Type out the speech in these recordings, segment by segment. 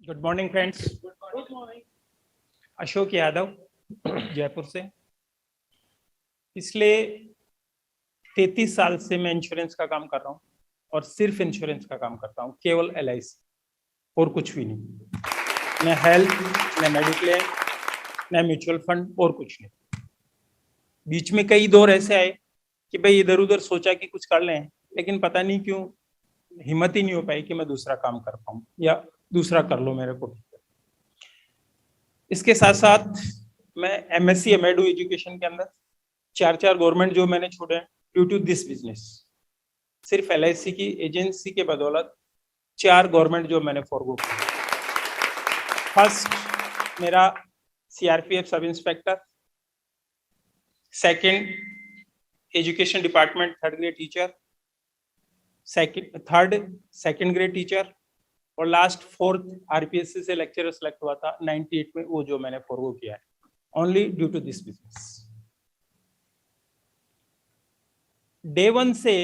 Good morning friends. Good morning. Ashok Yadav, Jaipur से। पिछले 33 साल से मैं इंश्योरेंस का काम कर रहा हूँ और सिर्फ इंश्योरेंस का काम करता हूँ, केवल LIC और कुछ भी नहीं। न हेल्थ, न मेडिक्लेम, न म्यूचुअल फंड और कुछ नहीं। बीच में कई दौर ऐसे आए कि भाई इधर उधर सोचा कि कुछ कर लें, लेकिन पता नहीं क्यों हिम्मत ही नहीं हो पाई कि मैं दूसरा काम कर पाऊँ या दूसरा कर लो मेरे को। इसके साथ साथ मैं MSc MAD एजुकेशन के अंदर चार गवर्नमेंट जो मैंने छोड़े ड्यू टू दिस बिजनेस। सिर्फ LIC की एजेंसी के बदौलत 4 गवर्नमेंट जो मैंने फॉरगो किया। फर्स्ट मेरा CRPF sub inspector, second education department 3rd grade teacher, third second grade teacher, और लास्ट 4th RPSC से लेक्चरर सेलेक्ट हुआ था 98 में, वो जो मैंने फॉरगो किया है only due to this business. Day 1 से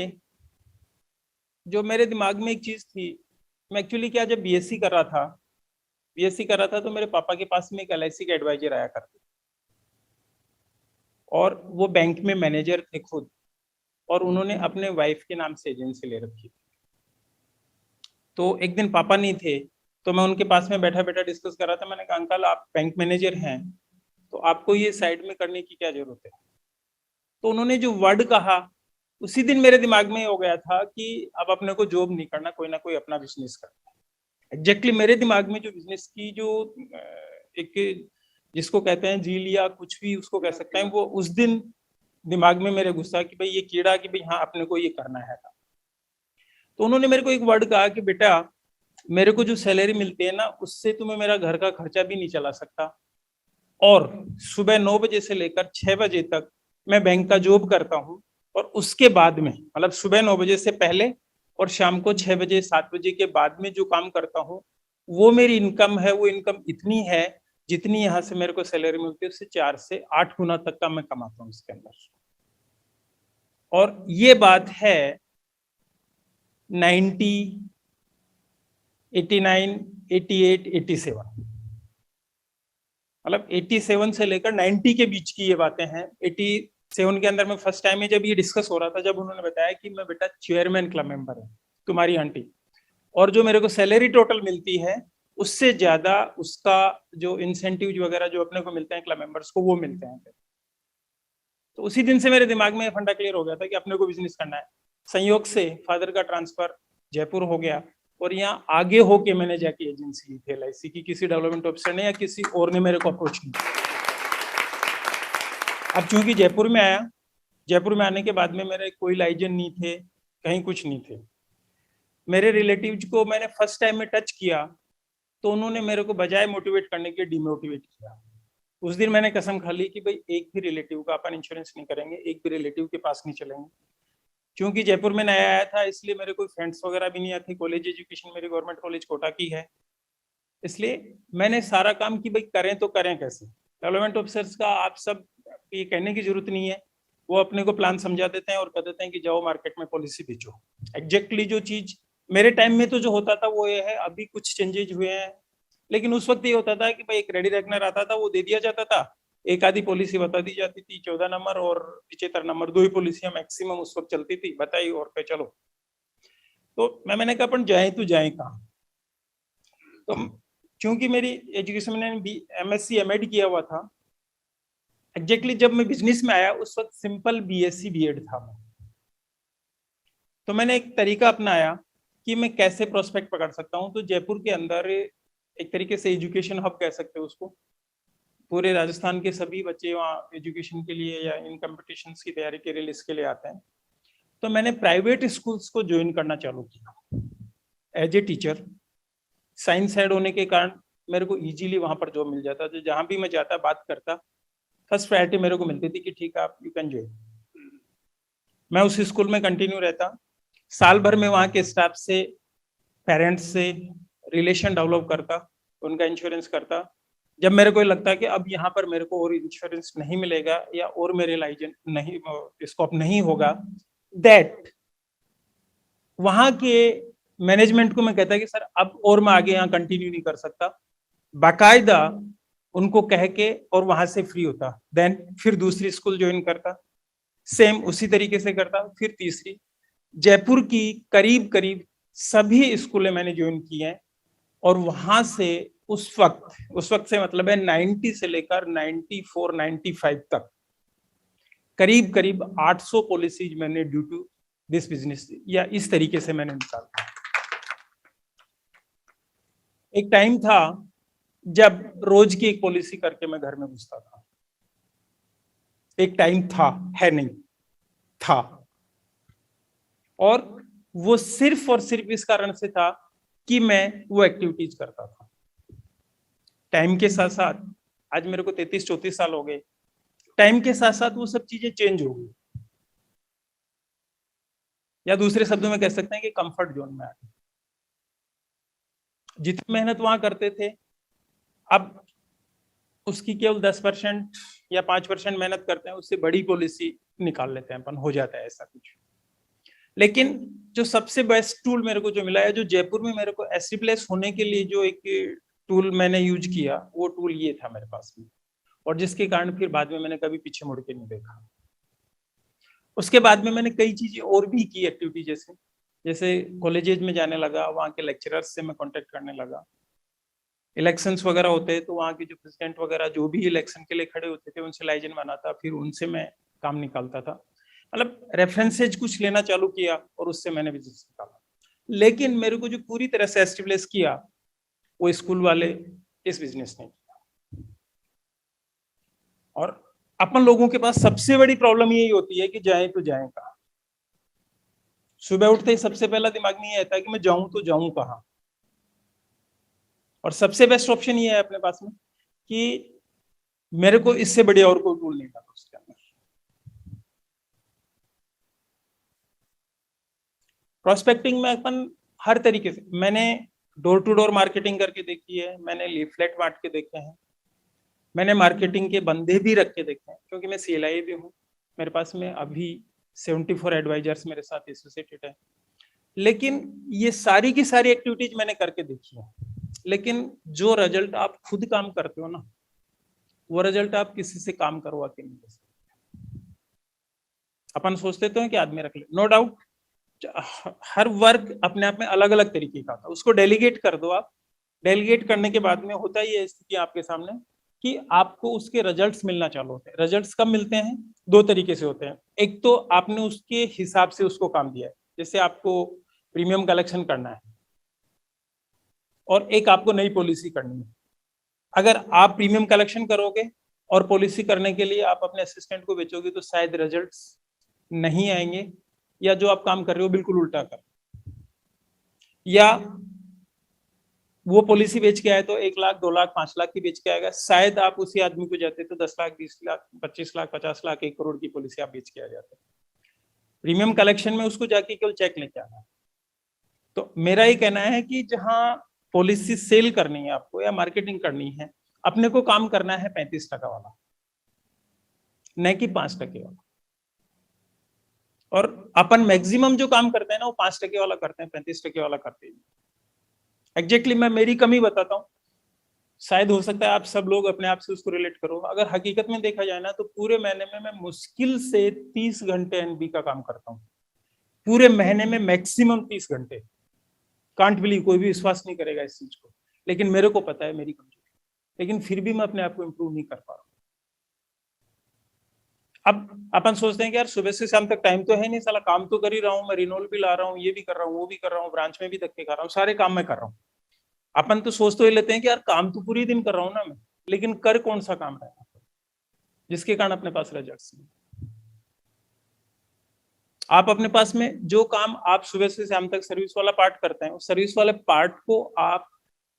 जो मेरे दिमाग में एक चीज थी, मैं एक्चुअली क्या जब BSc कर रहा था तो मेरे पापा के पास में एक LIC के एडवाइजर आया करते और वो बैंक में मैनेजर थे खुद, और उन्होंने अपने वाइफ के नाम से एजेंसी ले रखी थी। तो एक दिन पापा नहीं थे तो मैं उनके पास में बैठा बैठा डिस्कस कर रहा था। मैंने कहा अंकल आप बैंक मैनेजर हैं तो आपको ये साइड में करने की क्या जरूरत है। तो उन्होंने जो वर्ड कहा उसी दिन मेरे दिमाग में हो गया था कि अब अपने को जॉब नहीं करना, कोई ना कोई अपना बिजनेस करना। एग्जैक्टली मेरे दिमाग में जो बिजनेस की जो एक जिसको कहते हैं जील या कुछ भी उसको कह सकते हैं, वो उस दिन दिमाग में मेरे घुसा कि भाई ये कीड़ा कि भाई हाँ अपने को ये करना है। तो उन्होंने मेरे को एक वर्ड कहा कि बेटा मेरे को जो सैलरी मिलती है ना उससे तुम्हें मेरा घर का खर्चा भी नहीं चला सकता, और सुबह 9 बजे से लेकर 6 बजे तक मैं बैंक का जॉब करता हूँ, और उसके बाद में मतलब सुबह 9 बजे से पहले और शाम को 6 बजे 7 बजे के बाद में जो काम करता हूँ वो मेरी इनकम है। वो इनकम इतनी है जितनी यहाँ से मेरे को सैलरी मिलती है उससे 4 से 8 गुना तक का मैं कमाता हूँ इसके अंदर। और ये बात है 90, 89, 88, 87, मतलब 87 से लेकर 90 के बीच की ये बातें हैं। 87 के अंदर में फर्स्ट टाइम में जब ये डिस्कस हो रहा था, जब उन्होंने बताया कि मैं बेटा चेयरमैन क्लब मेंबर है तुम्हारी आंटी, और जो मेरे को सैलरी टोटल मिलती है उससे ज्यादा उसका जो इंसेंटिव वगैरह जो अपने को मिलते हैं क्लब मेंबर्स को वो मिलते हैं। तो उसी दिन से मेरे दिमाग में फंडा क्लियर हो गया था कि अपने को बिजनेस करना है। संयोग से फादर का ट्रांसफर जयपुर हो गया और यहाँ आगे होके मैंने जाके एजेंसी ली थी LIC की, किसी डेवलपमेंट ऑफिसर ने या किसी और ने मेरे को अप्रोच नहीं किया। अब चूंकि जयपुर में आया, जयपुर में आने के बाद में मेरे कोई लाइजन नहीं थे, कहीं कुछ नहीं थे। मेरे रिलेटिव्स को मैंने फर्स्ट टाइम में टच किया तो उन्होंने मेरे को बजाय मोटिवेट करने के डिमोटिवेट किया। उस दिन मैंने कसम खा ली कि भाई एक भी रिलेटिव का अपन इंश्योरेंस नहीं करेंगे, एक भी रिलेटिव के पास नहीं चलेंगे। क्योंकि जयपुर में नया आया था इसलिए मेरे कोई फ्रेंड्स वगैरह भी नहीं आते। कॉलेज एजुकेशन मेरी गवर्नमेंट कॉलेज कोटा की है, इसलिए मैंने सारा काम कि भाई करें तो करें कैसे। डेवलपमेंट ऑफिसर्स का आप सब ये कहने की जरूरत नहीं है, वो अपने को प्लान समझा देते हैं और कह देते हैं कि जाओ मार्केट में पॉलिसी बेचो। एग्जैक्टली जो चीज मेरे टाइम में तो जो होता था वो ये है, अभी कुछ चेंजेज हुए हैं, लेकिन उस वक्त ये होता था कि भाई एक रेडी रेकनर आता था, वो दे दिया जाता था, एक आधी पॉलिसी बता दी जाती थी, 14 नंबर और 75 नंबर, 2 ही पॉलिसियां मैक्सिमम उस वक्त चलती थी, बताई और पे चलो। तो मैंने कहा अपन जाए तो जाए कहाँ। तो क्योंकि मेरी एजुकेशन में MSc MAD किया हुआ था, एग्जैक्टली जब मैं बिजनेस में आया उस वक्त सिंपल BSc B.Ed था। तो मैंने एक तरीका अपनाया कि मैं कैसे प्रोस्पेक्ट पकड़ सकता हूँ। तो जयपुर के अंदर एक तरीके से एजुकेशन हब कह सकते हो उसको, पूरे राजस्थान के सभी बच्चे वहाँ एजुकेशन के लिए या इन कॉम्पिटिशन्स की तैयारी के लिए इसके लिए आते हैं। तो मैंने प्राइवेट स्कूल्स को ज्वाइन करना चालू किया as a teacher. Science side होने के कारण मेरे को इजीली वहां पर जॉब मिल जाता, तो जहां भी मैं जाता बात करता फर्स्ट प्रायोरिटी मेरे को मिलती थी कि ठीक है आप यू कैन ज्वाइन। मैं उस स्कूल में कंटिन्यू रहता, साल भर में वहां के स्टाफ से, पेरेंट्स से रिलेशन डेवलप करता, उनका इंश्योरेंस करता। जब मेरे को लगता है कि अब यहाँ पर मेरे को और इंश्योरेंस नहीं मिलेगा या और मेरे लाइसेंस नहीं स्कोप नहीं होगा, दैट वहां के मैनेजमेंट को मैं कहता कि सर अब और मैं आगे यहाँ कंटिन्यू नहीं कर सकता, बाकायदा उनको कह के और वहां से फ्री होता, देन फिर दूसरी स्कूल ज्वाइन करता, सेम उसी तरीके से करता, फिर तीसरी। जयपुर की करीब करीब सभी स्कूलें मैंने ज्वाइन की हैं, और वहां से उस वक्त से मतलब है 90 से लेकर 94 95 तक करीब करीब 800 पॉलिसीज मैंने ड्यू टू दिस बिजनेस या इस तरीके से मैंने निकाला। एक टाइम था जब रोज की एक पॉलिसी करके मैं घर में घुसता था। एक टाइम था, है नहीं, था। और वो सिर्फ और सिर्फ इस कारण से था कि मैं वो एक्टिविटीज करता था। टाइम के साथ साथ आज मेरे को 33-34 साल हो गए, टाइम के साथ साथ वो सब चीजें चेंज हो गई, या दूसरे शब्दों में कह सकते हैं कि कंफर्ट जोन में आ गए। जितनी मेहनत वहां करते थे, अब उसकी केवल 10% या 5% मेहनत करते हैं, उससे बड़ी पॉलिसी निकाल लेते हैं अपन, हो जाता है ऐसा कुछ। लेकिन जो सबसे बेस्ट टूल मेरे को जो मिला है, जो जयपुर में मेरे को एस्टिप्लेस होने के लिए जो एक टूल मैंने यूज किया, वो टूल ये था मेरे पास में, और जिसके कारण फिर बाद में मैंने कभी पीछे मुड़ के नहीं देखा। उसके बाद में मैंने कई चीजें और भी की एक्टिविटी, जैसे कॉलेजेज में जाने लगा, वहाँ के लेक्चरर्स से मैं कांटेक्ट करने लगा। इलेक्शंस वगैरह होते हैं तो वहाँ के जो प्रेसिडेंट वगैरह जो भी इलेक्शन के लिए खड़े होते थे, उनसे लाइजन बनाता, फिर उनसे मैं काम निकालता था। मतलब रेफरेंसेज कुछ लेना चालू किया और उससे मैंने बिजनेस निकाला। लेकिन मेरे को जो पूरी तरह से एस्टेब्लिश किया, वो स्कूल वाले इस बिजनेस ने किया। और अपन लोगों के पास सबसे बड़ी प्रॉब्लम यही होती है कि जाए तो जाए कहाँ। सुबह उठते ही सबसे पहला दिमाग में ये आता है कि मैं जाऊं तो जाऊं कहाँ। और सबसे बेस्ट ऑप्शन ये है अपने पास में कि मेरे को इससे बढ़िया और कोई टूल नहीं था उसके अंदर। प्रोस्पेक्टिंग में अपन हर तरीके से, मैंने डोर टू डोर मार्केटिंग करके देखी है, मैंने लीफलेट बांट के देखे हैं, मैंने मार्केटिंग के बंदे भी रख के देखे हैं, क्योंकि मैं CLI भी हूँ। मेरे पास में अभी 74 एडवाइजर्स मेरे साथ एसोसिएटेड है। लेकिन ये सारी की सारी एक्टिविटीज मैंने करके देखी है, लेकिन जो रिजल्ट आप खुद काम करते हो ना, वो रिजल्ट आप किसी से काम करवा के नहीं दे सकते। अपन सोचते तो हैं कि आदमी रख ले, नो डाउट हर वर्क अपने आप में अलग अलग तरीके का होता है, उसको डेलीगेट कर दो आप। डेलीगेट करने के बाद में होता ही है स्थिति आपके सामने कि आपको उसके रिजल्ट्स मिलना चालू होते हैं। रिजल्ट्स कब मिलते हैं? 2 तरीके से होते हैं। एक तो आपने उसके हिसाब से उसको काम दिया है, जैसे आपको प्रीमियम कलेक्शन करना है और एक आपको नई पॉलिसी करनी है। अगर आप प्रीमियम कलेक्शन करोगे और पॉलिसी करने के लिए आप अपने असिस्टेंट को बेचोगे तो शायद रिजल्ट्स नहीं आएंगे, या जो आप काम कर रहे हो बिल्कुल उल्टा कर, या वो पॉलिसी बेच के आए तो 1 लाख 2 लाख 5 लाख की बेच के आएगा। शायद आप उसी आदमी को जाते तो 10 लाख 20 लाख 25 लाख 50 लाख 1 करोड़ की पॉलिसी आप बेच के आ जाते। प्रीमियम कलेक्शन में उसको जाके केवल चेक लेके आना। तो मेरा ये कहना है कि जहां पॉलिसी सेल करनी है आपको या मार्केटिंग करनी है, अपने को काम करना है 35% वाला, न कि 5% वाला। और अपन मैक्सिमम जो काम करते हैं ना, वो 5% वाला करते हैं, 35% वाला करते हैं। एग्जैक्टली मैं मेरी कमी बताता हूँ, शायद हो सकता है आप सब लोग अपने आप से उसको रिलेट करो। अगर हकीकत में देखा जाए ना, तो पूरे महीने में मैं मुश्किल से 30 घंटे NB का काम करता हूँ, पूरे महीने में मैक्सिमम 30 घंटे। कांट बिलीव, कोई भी विश्वास नहीं करेगा इस चीज को, लेकिन मेरे को पता है मेरी कमजोरी, लेकिन फिर भी मैं अपने आप को इंप्रूव नहीं कर पा रहा हूँ। अब अपन सोचते हैं कि यार सुबह से शाम तक टाइम तो है नहीं, साला काम तो कर ही रहा हूँ, मैं रिनोल भी ला रहा हूँ, ये भी कर रहा हूँ, वो भी कर रहा हूँ, ब्रांच में भी धक्के खा रहा हूँ, सारे काम मैं कर रहा हूँ। अपन तो सोच तो ये लेते हैं कि यार काम तो पूरी दिन कर रहा हूँ ना मैं, लेकिन कर कौन सा काम है जिसके कारण अपने पास रिजल्ट्स नहीं। आप अपने पास में जो काम आप सुबह से शाम तक सर्विस वाला पार्ट करते हैं, उस सर्विस वाले पार्ट को आप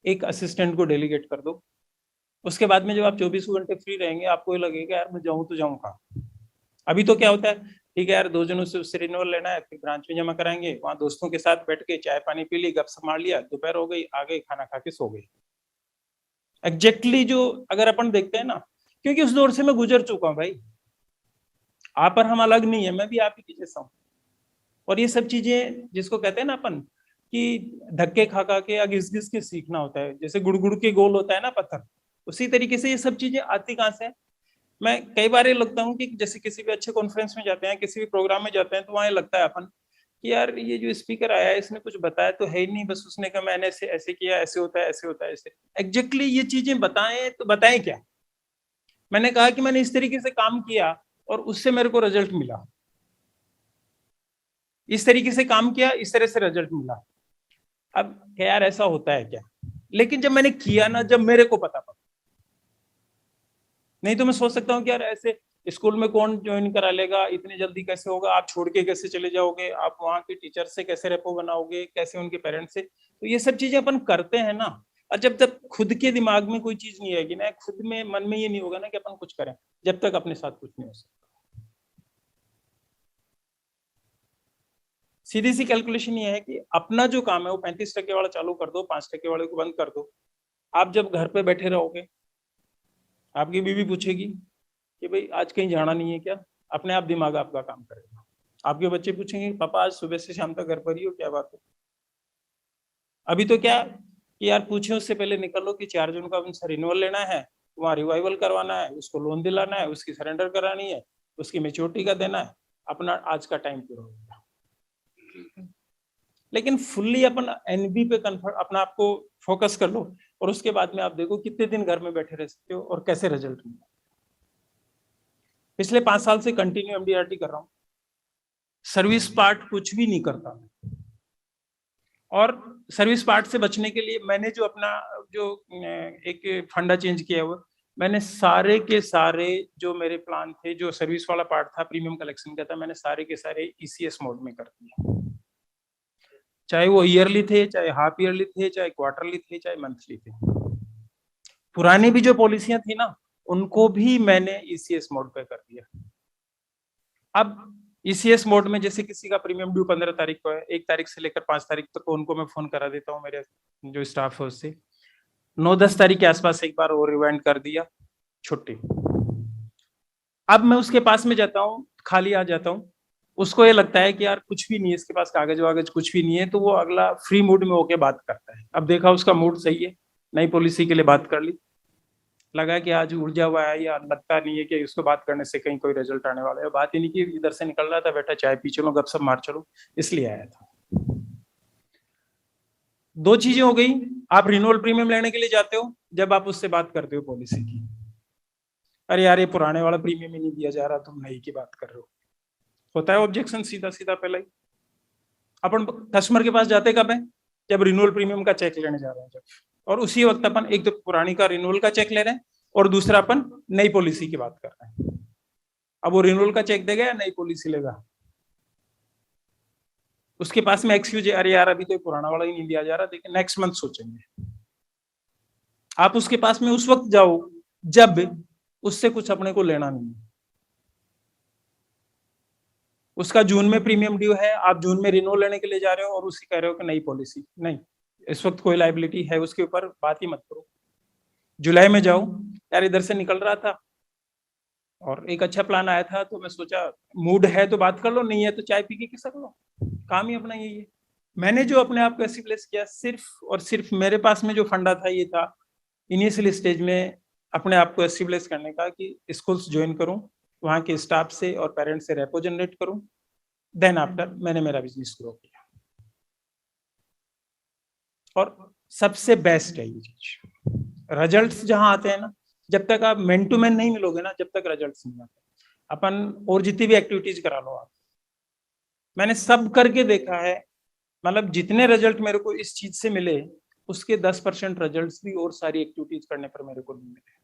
एक असिस्टेंट को डेलीगेट कर दो। उसके बाद में जब आप 24 घंटे फ्री रहेंगे, आपको ये लगेगा यार मैं जाऊं तो जाऊं कहाँ। अभी तो क्या होता है, ठीक है यार 2 जनों से उससे रिन्यूअल लेना है, फिर ब्रांच में जमा कराएंगे, वहां दोस्तों के साथ बैठ के चाय पानी पी ली, गपशप मार लिया, दोपहर हो गई, आ गए, खाना खा के सो गए। एग्जैक्टली जो अगर अपन देखते हैं ना, क्योंकि उस दौर से मैं गुजर चुका हूं भाई। आप और हम अलग नहीं है, मैं भी आप ही की जैसा हूं। और ये सब चीजें जिसको कहते हैं ना अपन कि धक्के खा खा के या घिस घिस के सीखना होता है, जैसे गुड़ के गोल होता है ना पत्थर, उसी तरीके से ये सब चीजें आती कहाँ से है। मैं कई बार ये लगता हूँ कि जैसे किसी भी अच्छे कॉन्फ्रेंस में जाते हैं, किसी भी प्रोग्राम में जाते हैं, तो वहां लगता है अपन कि यार ये जो स्पीकर आया है इसने कुछ बताया तो है ही नहीं, बस उसने कहा मैंने ऐसे किया, ऐसे होता है, ऐसे होता है, ऐसे। एग्जैक्टली ये चीजें बताएं तो बताएं क्या। मैंने कहा कि मैंने इस तरीके से काम किया और उससे मेरे को रिजल्ट मिला, इस तरीके से काम किया, इस तरह से रिजल्ट मिला। अब क्या यार ऐसा होता है क्या? लेकिन जब मैंने किया ना, जब मेरे को पता, नहीं तो मैं सोच सकता हूँ कि यार ऐसे स्कूल में कौन ज्वाइन करा लेगा, इतनी जल्दी कैसे होगा, आप छोड़ के कैसे चले जाओगे, आप वहाँ के टीचर से कैसे रेपो बनाओगे, कैसे उनके पेरेंट्स से। तो ये सब चीजें अपन करते हैं ना, और जब तक खुद के दिमाग में कोई चीज नहीं आएगी ना, खुद में मन में ये नहीं होगा ना कि अपन कुछ करें, जब तक अपने साथ कुछ नहीं हो सकता। सीधी सी कैलकुलेशन ये है कि अपना जो काम है वो 35% वाला चालू कर दो, 5% वाले को बंद कर दो। आप जब घर पे बैठे रहोगे, आपकी बीवी पूछेगी कि भाई आज कहीं जाना नहीं है क्या, अपने आप दिमाग आपका काम करेगा। आपके बच्चे पूछेंगे पापा आज सुबह से शाम तक घर पर ही हो, क्या बात है। अभी तो क्या कि यार पूछे उससे पहले निकल लो कि 4 जून का उनसे रिन्यूअल लेना है, वहाँ रिवाइवल करवाना है, उसको लोन दिलाना है, उसकी सरेंडर करानी है, उसकी मेच्योरिटी का देना है, अपना आज का टाइम पूरा हो गया। लेकिन फुल्ली अपन एनबी पे कन्फर्ट अपना आपको फोकस कर लो, और उसके बाद में आप देखो कितने दिन घर में बैठे रह सकते हो और कैसे रिजल्ट मिलता है। पिछले 5 साल से कंटिन्यू एमडीआरटी कर रहा हूँ, सर्विस पार्ट कुछ भी नहीं करता। और सर्विस पार्ट से बचने के लिए मैंने जो अपना जो एक फंडा चेंज किया हुआ, मैंने सारे के सारे जो मेरे प्लान थे, जो सर्विस वाला पार्ट था, प्रीमियम कलेक्शन का था, मैंने सारे के सारे ईसीएस मोड में कर दिया। चाहे वो ईयरली थे, चाहे हाफ ईयरली थे, चाहे क्वार्टरली थे, चाहे मंथली थे। पुरानी भी जो पॉलिसियां थी ना, उनको भी मैंने ईसीएस मोड पे कर दिया। अब ईसीएस मोड में जैसे किसी का प्रीमियम ड्यू 15 तारीख को है, 1 तारीख से लेकर 5 तारीख तक तो उनको मैं फोन करा देता हूँ, मेरे जो स्टाफ है उससे 9-10 तारीख के आसपास एक बार वो रिवाइंड कर दिया, छुट्टी। अब मैं उसके पास में जाता हूँ, खाली आ जाता हूँ, उसको ये लगता है कि यार कुछ भी नहीं है इसके पास, कागज वागज कुछ भी नहीं है, तो वो अगला फ्री मूड में होके बात करता है। अब देखा उसका मूड सही है, नई पॉलिसी के लिए बात कर ली, लगा कि आज ऊर्जा हुआ है, या लगता नहीं है कि उसको बात करने से कहीं कोई रिजल्ट आने वाला है, बात ही नहीं की, इधर से निकल रहा था, बेटा चाय पी चलो, गपशप मार चलो, इसलिए आया था। 2 चीजें हो गई, आप रिन्यूअल प्रीमियम लेने के लिए जाते हो, जब आप उससे बात करते हो पॉलिसी की, अरे यार ये पुराने वाला प्रीमियम ही नहीं दिया जा रहा, तुम नई की बात कर रहे हो, होता है ऑब्जेक्शन सीधा सीधा पहले ही। अपन कस्टमर के पास जाते कब है, जब रिन्यूअल प्रीमियम का चेक लेने जा रहे हैं जब, और उसी वक्त अपन एक तो पुरानी का रिन्यूअल का चेक ले रहे हैं, और दूसरा अपन नई पॉलिसी की बात कर रहे हैं। अब वो रिन्यूअल का चेक देगा या नई पॉलिसी लेगा, उसके पास में एक्सक्यूज है, अरे यार अभी तो पुराना वाला ही नहीं दिया जा रहा, देखिए नेक्स्ट मंथ सोचेंगे। आप उसके पास में उस वक्त जाओ जब उससे कुछ अपने को लेना नहीं है। उसका जून में प्रीमियम ड्यू है, आप जून में रिन्यूअल लेने के लिए जा रहे हो और उसी कह रहे हो कि नई पॉलिसी नहीं, इस वक्त कोई लाइबिलिटी है उसके ऊपर, बात ही मत करो। जुलाई में जाओ, यार इधर से निकल रहा था और एक अच्छा प्लान आया था, तो मैं सोचा मूड है तो बात कर लो, नहीं है तो चाय पी के किसा लो, काम ही अपना यही है। मैंने जो अपने आप को एस्टेब्लिश किया, सिर्फ और सिर्फ मेरे पास में जो फंडा था ये था इनिशियल स्टेज में अपने आप को एस्टेब्लिश करने का, कि स्कूल्स ज्वाइन करूं, वहां के स्टाफ से और पेरेंट्स से रेपो जनरेट करूं, देन आफ्टर मैंने मेरा बिजनेस ग्रो किया। और सबसे बेस्ट है ये चीज, रिजल्ट्स जहां आते हैं ना, जब तक आप मैन टू मैन नहीं मिलोगे ना, जब तक रिजल्ट्स नहीं आते। अपन और जितनी भी एक्टिविटीज करा लो आप, मैंने सब करके देखा है, मतलब जितने रिजल्ट मेरे को इस चीज से मिले, उसके 10% रिजल्ट्स भी और सारी एक्टिविटीज करने पर मेरे को नहीं मिले।